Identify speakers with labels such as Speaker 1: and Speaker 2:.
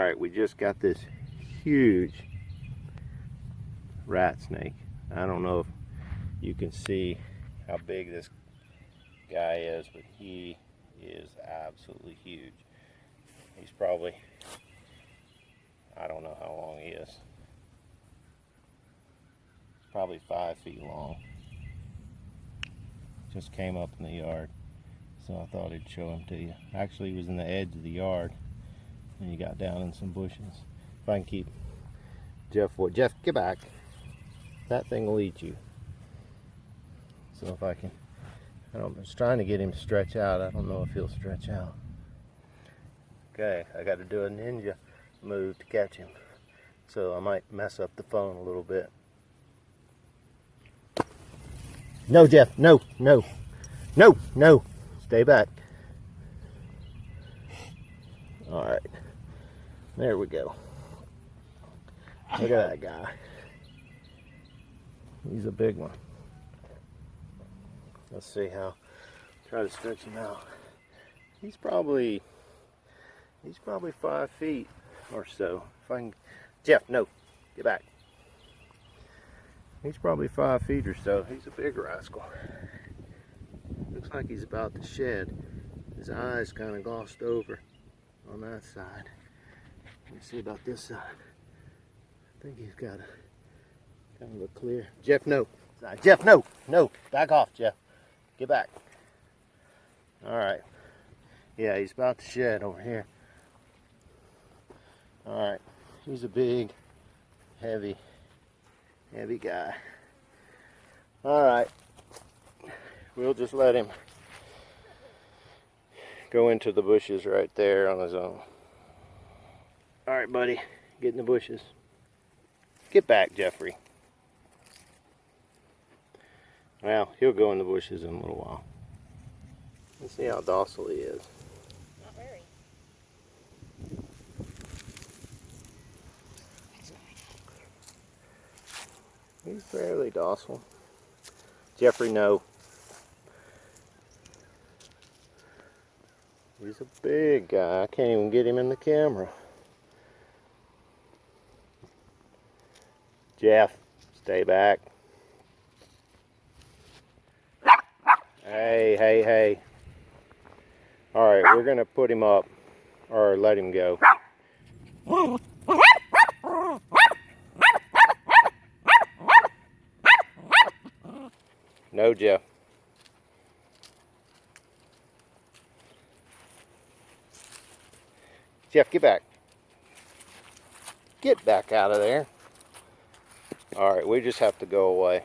Speaker 1: Alright, we just got this huge rat snake. I don't know if you can see how big this guy is, but he is absolutely huge. He's probably, I don't know how long he is. Probably 5 feet long. Just came up in the yard, so I thought I'd show him to you. Actually, he was in the edge of the yard, and he got down in some bushes. If I can keep Jeff, Jeff, get back. That thing will eat you. So if I can, I was trying to get him to stretch out. I don't know if he'll stretch out. Okay, I got to do a ninja move to catch him. So I might mess up the phone a little bit. No, Jeff, no, no, no, no. Stay back. All right, there we go. Look at that guy. He's a big one. Let's see how, try to stretch him out. He's probably 5 feet or so. If I can, Jeff, no, get back. He's probably 5 feet or so. He's a big rascal. Looks like he's about to shed. His eyes kind of glossed over on that side. Let me see about this side. I think he's got a kind of look clear. Jeff, no. Jeff, no, no. Back off, Jeff. Get back. All right. Yeah, he's about to shed over here. All right. He's a big, heavy guy. All right. We'll just let him go into the bushes right there on his own. All right, buddy. Get in the bushes. Get back, Jeffrey. Well, he'll go in the bushes in a little while. Let's see how docile he is.
Speaker 2: Not very.
Speaker 1: He's fairly docile. Jeffrey, no. He's a big guy. I can't even get him in the camera. Jeff, stay back. Hey, hey, hey. All right, we're gonna put him up or let him go. No, Jeff. Jeff, get back. Get back out of there. All right, we just have to go away.